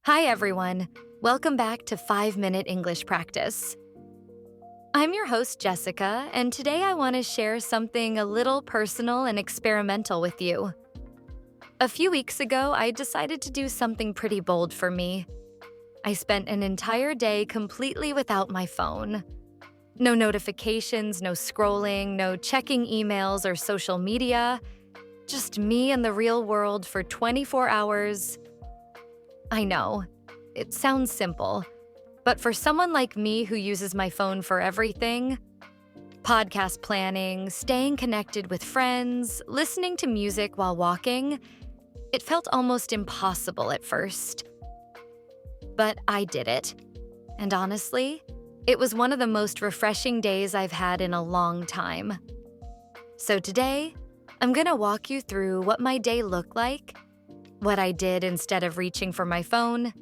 Hi, everyone. Welcome back to 5 Minute English Practice. I'm your host, Jessica, and today I want to share something a little personal and experimental with you. A few weeks ago, I decided to do something pretty bold for me. I spent an entire day completely without my phone. No notifications, no scrolling, no checking emails or social media. Just me and the real world for 24 hours. I know, it sounds simple, but for someone like me who uses my phone for everything, podcast planning, staying connected with friends, listening to music while walking, it felt almost impossible at first. But I did it. And honestly, it was one of the most refreshing days I've had in a long time. So today, I'm gonna walk you through what my day looked like, what I did instead of reaching for my phone,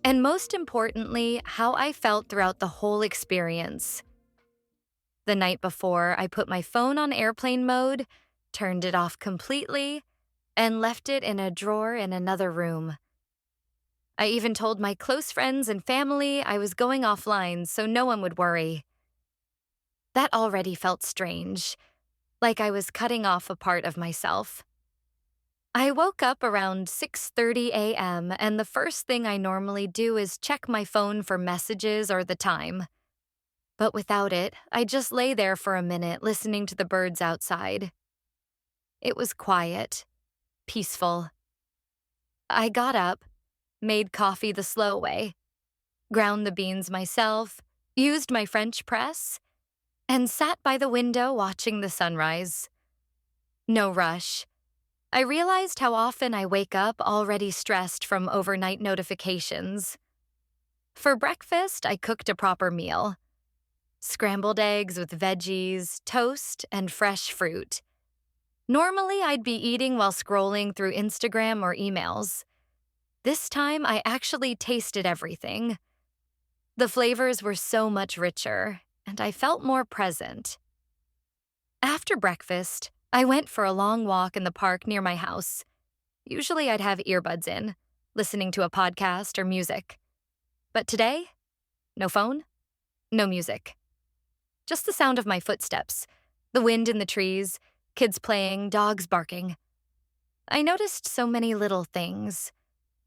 and most importantly, how I felt throughout the whole experience. The night before, I put my phone on airplane mode, turned it off completely, and left it in a drawer in another room. I even told my close friends and family I was going offline so no one would worry. That already felt strange, like I was cutting off a part of myself. I woke up around 6:30 a.m., and the first thing I normally do is check my phone for messages or the time. But without it, I just lay there for a minute listening to the birds outside. It was quiet, peaceful. I got up, made coffee the slow way, ground the beans myself, used my French press, and sat by the window watching the sunrise. No rush. I realized how often I wake up already stressed from overnight notifications. For breakfast, I cooked a proper meal. Scrambled eggs with veggies, toast, and fresh fruit. Normally, I'd be eating while scrolling through Instagram or emails. This time, I actually tasted everything. The flavors were so much richer, and I felt more present. After breakfast, I went for a long walk in the park near my house. Usually I'd have earbuds in, listening to a podcast or music. But today, no phone, no music. Just the sound of my footsteps, the wind in the trees, kids playing, dogs barking. I noticed so many little things.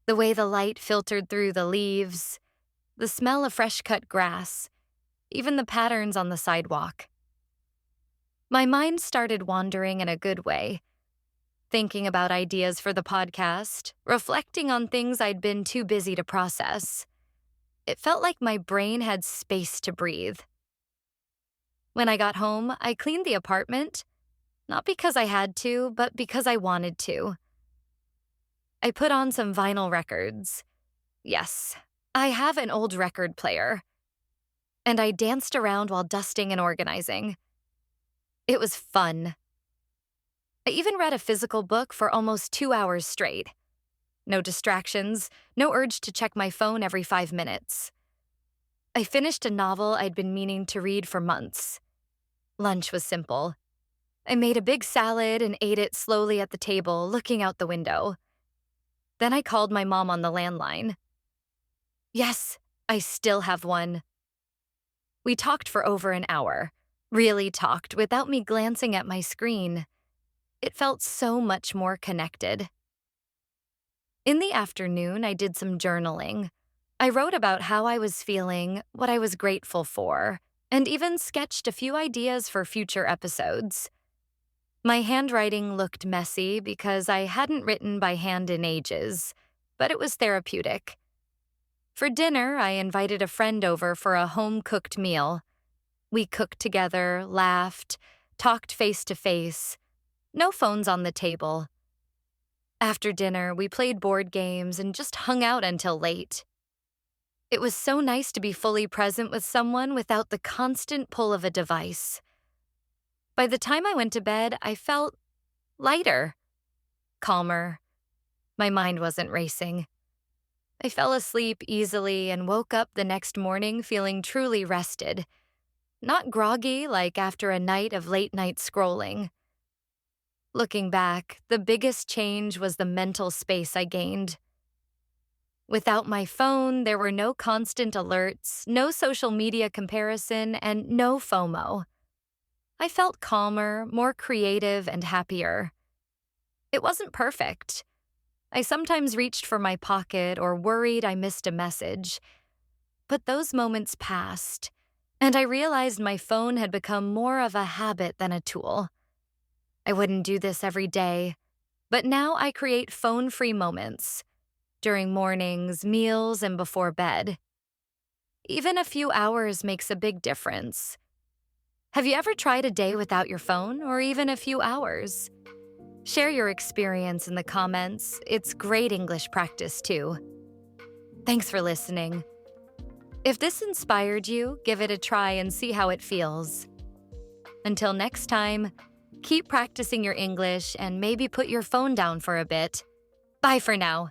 The way the light filtered through the leaves, the smell of fresh-cut grass, even the patterns on the sidewalk. My mind started wandering in a good way, thinking about ideas for the podcast, reflecting on things I'd been too busy to process. It felt like my brain had space to breathe. When I got home, I cleaned the apartment, not because I had to, but because I wanted to. I put on some vinyl records. Yes, I have an old record player. And I danced around while dusting and organizing. It was fun. I even read a physical book for almost 2 hours straight. No distractions, no urge to check my phone every 5 minutes. I finished a novel I'd been meaning to read for months. Lunch was simple. I made a big salad and ate it slowly at the table, looking out the window. Then I called my mom on the landline. Yes, I still have one. We talked for over an hour. Really talked without me glancing at my screen. It felt so much more connected. In the afternoon, I did some journaling. I wrote about how I was feeling, what I was grateful for, and even sketched a few ideas for future episodes. My handwriting looked messy because I hadn't written by hand in ages, but it was therapeutic. For dinner, I invited a friend over for a home-cooked meal. We cooked together, laughed, talked face to face. No phones on the table. After dinner, we played board games and just hung out until late. It was so nice to be fully present with someone without the constant pull of a device. By the time I went to bed, I felt lighter, calmer. My mind wasn't racing. I fell asleep easily and woke up the next morning feeling truly rested. Not groggy like after a night of late-night scrolling. Looking back, the biggest change was the mental space I gained. Without my phone, there were no constant alerts, no social media comparison, and no FOMO. I felt calmer, more creative, and happier. It wasn't perfect. I sometimes reached for my pocket or worried I missed a message. But those moments passed, and I realized my phone had become more of a habit than a tool. I wouldn't do this every day, but now I create phone-free moments during mornings, meals, and before bed. Even a few hours makes a big difference. Have you ever tried a day without your phone, or even a few hours? Share your experience in the comments. It's great English practice, too. Thanks for listening. If this inspired you, give it a try and see how it feels. Until next time, keep practicing your English and maybe put your phone down for a bit. Bye for now.